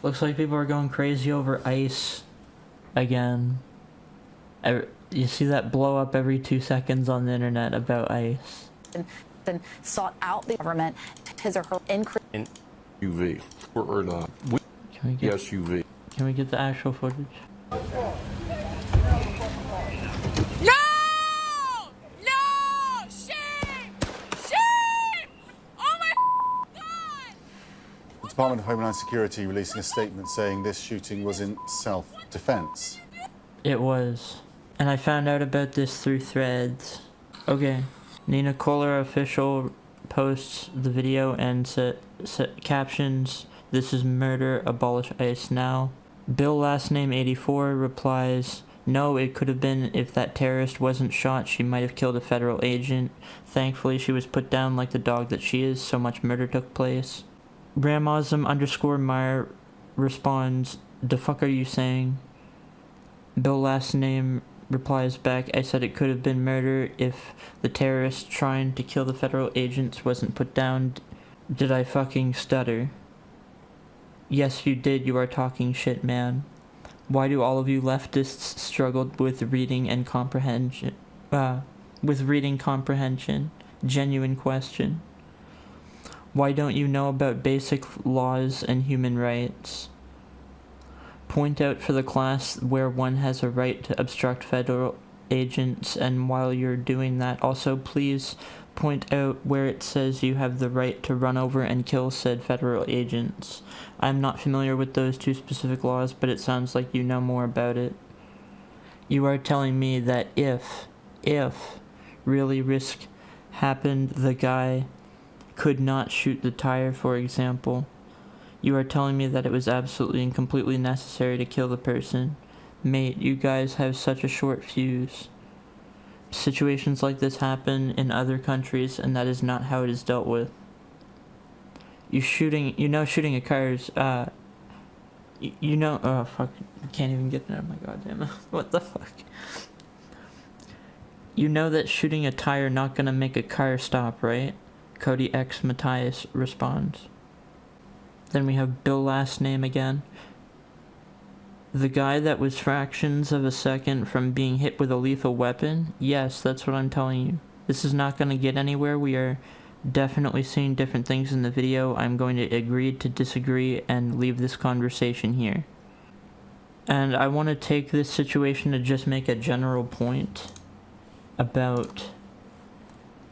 Looks like people are going crazy over ICE again. You see that blow up every 2 seconds on the internet about ICE. And sought out the government his or her increase in UV or not. Can we get SUV? Can we get the actual footage? No! No! Shame! Shame! Oh my God! The Department of Homeland Security releasing a statement saying this shooting was in self-defense. It was. And I found out about this through threads. Okay. Nina Kohler official posts the video and captions, "This is murder, abolish ICE now." Bill last name 84 replies, "No, it could have been if that terrorist wasn't shot, she might have killed a federal agent. Thankfully, she was put down like the dog that she is, so much murder took place." Ramosm_Meyer responds, "The fuck are you saying?" Bill last name replies back, "I said it could have been murder if the terrorist trying to kill the federal agents wasn't put down. Did I fucking stutter?" "Yes, you did. You are talking shit, man. Why do all of you leftists struggle with reading and comprehension? Genuine question. Why don't you know about basic laws and human rights? Point out for the class where one has a right to obstruct federal agents, and while you're doing that, also please point out where it says you have the right to run over and kill said federal agents. I'm not familiar with those two specific laws, but it sounds like you know more about it. You are telling me that if really risk happened, the guy could not shoot the tire, for example. You are telling me that it was absolutely and completely necessary to kill the person. Mate, you guys have such a short fuse. Situations like this happen in other countries, and that is not how it is dealt with. Shooting a car is, oh fuck, I can't even get there, oh my goddamn, what the fuck? You know that shooting a tire not gonna make a car stop, right? Cody X Matthias responds. Then we have Bill last name again. The guy that was fractions of a second from being hit with a lethal weapon? Yes, that's what I'm telling you. This is not going to get anywhere. We are definitely seeing different things in the video. I'm going to agree to disagree and leave this conversation here. And I want to take this situation to just make a general point about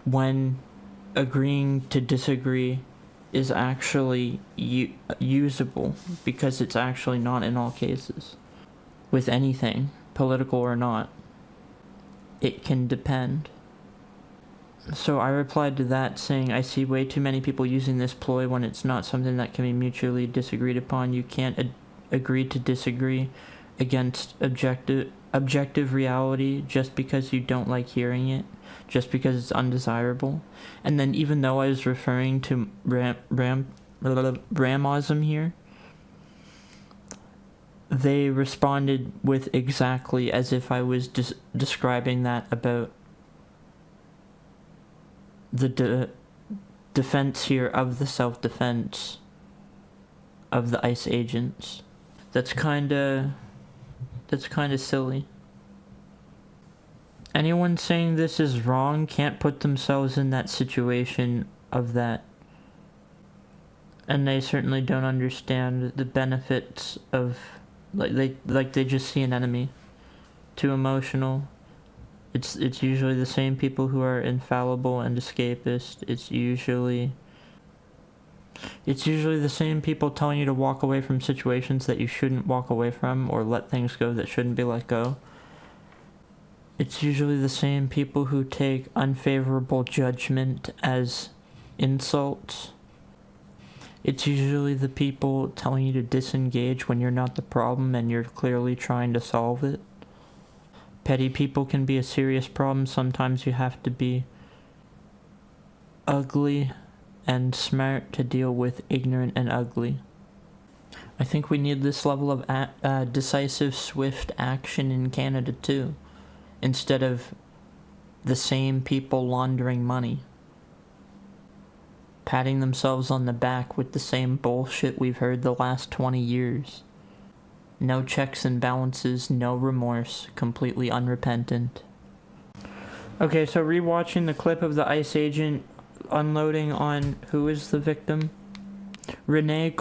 when agreeing to disagree is actually usable, because it's actually not in all cases. With anything, political or not, it can depend. So I replied to that saying, "I see way too many people using this ploy when it's not something that can be mutually disagreed upon. You can't agree to disagree against objective reality just because you don't like hearing it, just because it's undesirable." And then even though I was referring to Ramosm here, they responded with exactly as if I was describing that about the defense here of the self-defense of the ICE agents. That's kinda silly. Anyone saying this is wrong can't put themselves in that situation of that. And they certainly don't understand the benefits of, they just see an enemy. Too emotional. It's usually the same people who are infallible and escapist. It's usually the same people telling you to walk away from situations that you shouldn't walk away from, or let things go that shouldn't be let go. It's usually the same people who take unfavorable judgment as insults. It's usually the people telling you to disengage when you're not the problem and you're clearly trying to solve it. Petty people can be a serious problem. Sometimes you have to be ugly and smart to deal with ignorant and ugly. I think we need this level of decisive, swift action in Canada too, instead of the same people laundering money. patting themselves on the back with the same bullshit we've heard the last 20 years. No checks and balances, no remorse, completely unrepentant. Okay, so rewatching the clip of the ICE agent unloading on who is the victim? The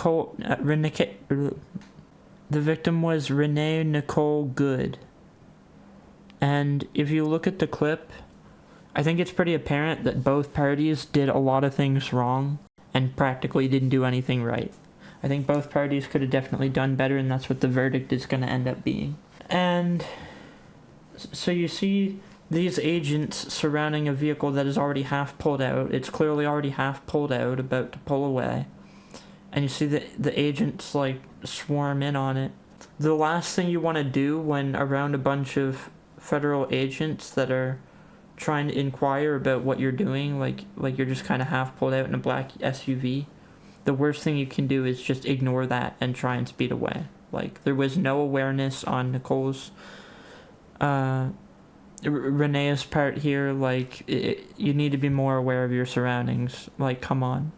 victim was Renee Nicole Good. And if you look at the clip, I think it's pretty apparent that both parties did a lot of things wrong and practically didn't do anything right. I think both parties could have definitely done better, and that's what the verdict is going to end up being. And so you see these agents surrounding a vehicle that is already half pulled out. It's clearly already half pulled out, about to pull away. And you see the agents, like, swarm in on it. The last thing you want to do when around a bunch of federal agents that are trying to inquire about what you're doing, like you're just kind of half pulled out in a black SUV, the worst thing you can do is just ignore that and try and speed away. Like, there was no awareness on Nicole's, Renee's part here. Like, you need to be more aware of your surroundings. Like, come on.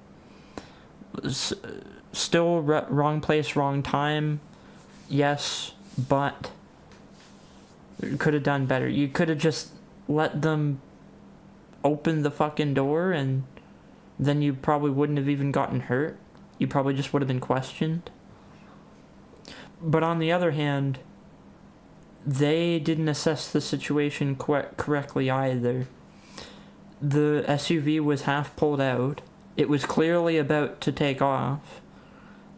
Still wrong place, wrong time, yes, but you could have done better. You could have just let them open the fucking door, and then you probably wouldn't have even gotten hurt. You probably just would have been questioned. But on the other hand, they didn't assess the situation correctly either. The SUV was half pulled out. It was clearly about to take off.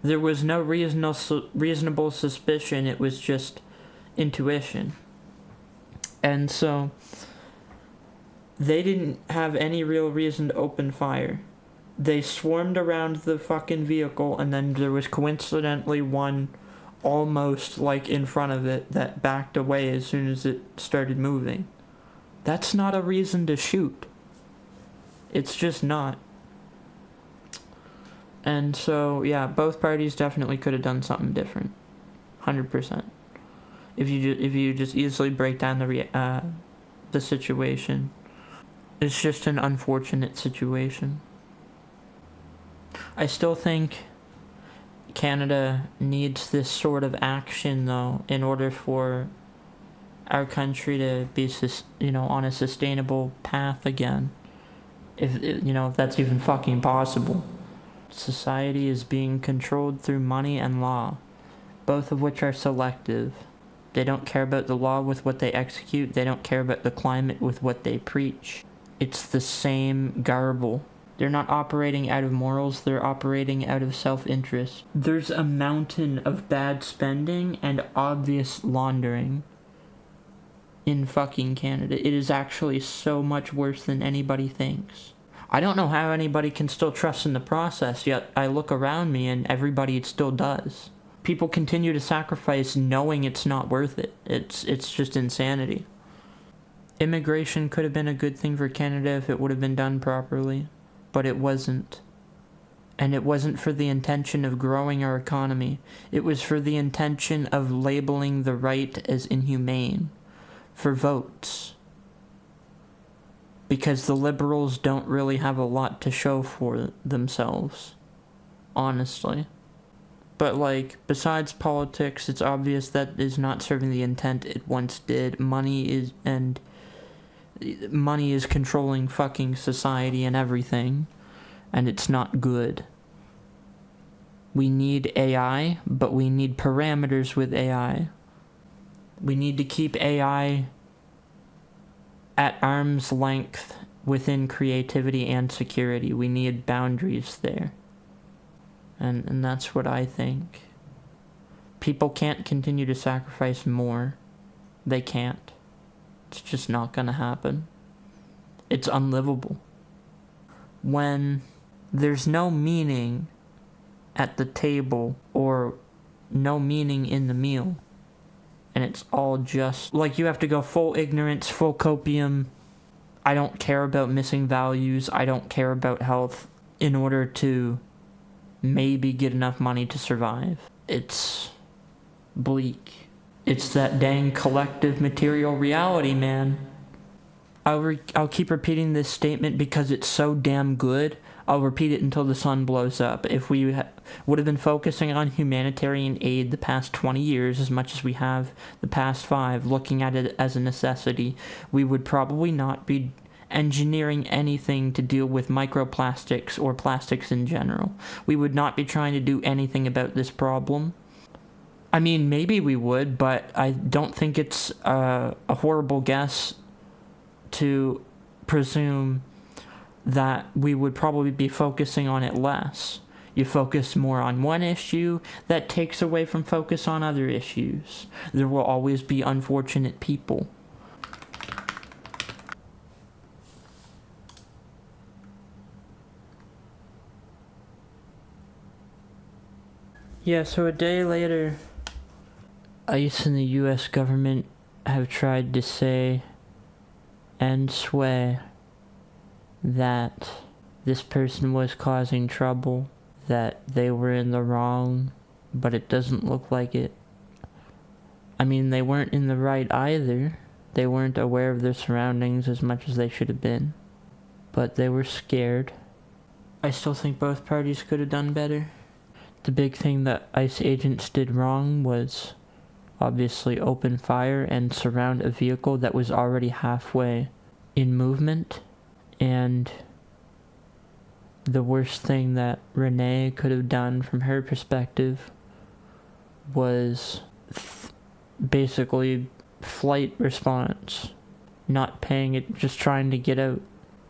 There was no reasonable suspicion. It was just intuition. And so they didn't have any real reason to open fire. They swarmed around the fucking vehicle, and then there was coincidentally one almost like in front of it that backed away as soon as it started moving. That's not a reason to shoot. It's just not. And so, yeah, both parties definitely could have done something different. 100%. If you just easily break down the situation. It's just an unfortunate situation. I still think Canada needs this sort of action, though, in order for our country to be, on a sustainable path again. If that's even fucking possible. Society is being controlled through money and law, both of which are selective. They don't care about the law with what they execute. They don't care about the climate with what they preach. It's the same garble. They're not operating out of morals, they're operating out of self-interest. There's a mountain of bad spending and obvious laundering in fucking Canada. It is actually so much worse than anybody thinks. I don't know how anybody can still trust in the process, yet I look around me and everybody still does. People continue to sacrifice knowing it's not worth it. It's just insanity. Immigration could have been a good thing for Canada if it would have been done properly, but it wasn't. And it wasn't for the intention of growing our economy. It was for the intention of labeling the right as inhumane, for votes. Because the Liberals don't really have a lot to show for themselves, honestly. But, besides politics, it's obvious that is not serving the intent it once did. Money is controlling fucking society and everything, and it's not good. We need AI, but we need parameters with AI. We need to keep AI at arm's length within creativity and security. We need boundaries there. And that's what I think. People can't continue to sacrifice more. They can't. It's just not gonna happen. It's unlivable. When there's no meaning at the table or no meaning in the meal, and it's all just, you have to go full ignorance, full copium. I don't care about missing values. I don't care about health in order to maybe get enough money to survive. It's bleak. It's that dang collective material reality, man. I'll keep repeating this statement because it's so damn good. I'll repeat it until the sun blows up. If we would have been focusing on humanitarian aid the past 20 years as much as we have the past 5, looking at it as a necessity, we would probably not be engineering anything to deal with microplastics or plastics in general. We would not be trying to do anything about this problem. I mean, maybe we would, but I don't think it's a horrible guess to presume that we would probably be focusing on it less. You focus more on one issue, that takes away from focus on other issues. There will always be unfortunate people. Yeah, so a day later, ICE and the US government have tried to say and swear that this person was causing trouble, that they were in the wrong, but it doesn't look like it. I mean, they weren't in the right either. They weren't aware of their surroundings as much as they should have been, but they were scared. I still think both parties could have done better. The big thing that ICE agents did wrong was obviously open fire and surround a vehicle that was already halfway in movement. And the worst thing that Renee could have done from her perspective was basically flight response. Not paying it, just trying to get out.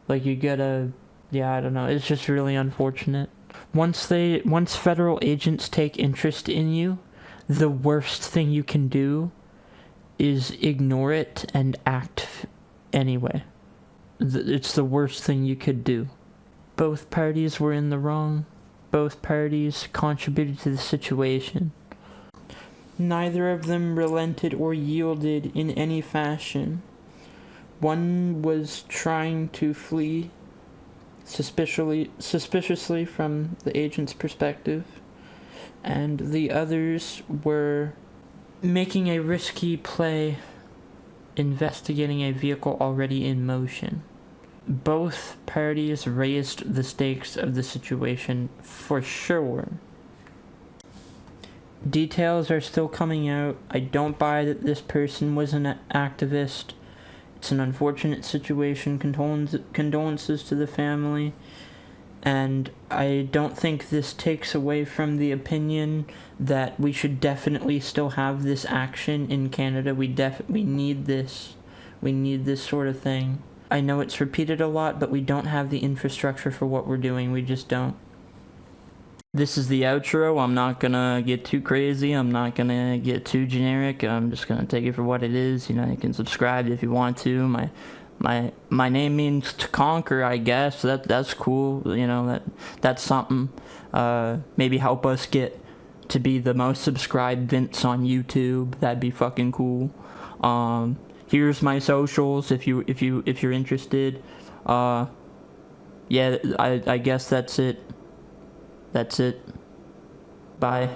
Like, you gotta, I don't know, it's just really unfortunate. Once federal agents take interest in you, the worst thing you can do is ignore it and act anyway. It's the worst thing you could do. Both parties were in the wrong. Both parties contributed to the situation. Neither of them relented or yielded in any fashion. One was trying to flee suspiciously from the agent's perspective, and the others were making a risky play, investigating a vehicle already in motion. Both parties raised the stakes of the situation for sure. Details are still coming out. I don't buy that this person was an activist. It's an unfortunate situation. Condolences to the family. And I don't think this takes away from the opinion that we should definitely still have this action in Canada. We need this. We need this sort of thing. I know it's repeated a lot, but we don't have the infrastructure for what we're doing. We just don't. This is the outro. I'm not gonna get too crazy. I'm not gonna get too generic. I'm just gonna take it for what it is. You know, you can subscribe if you want to. My name means to conquer, I guess. That's cool. You know, that's something. Maybe help us get to be the most subscribed Vince on YouTube. That'd be fucking cool. Here's my socials if you're interested. Yeah, I guess that's it. That's it. Bye.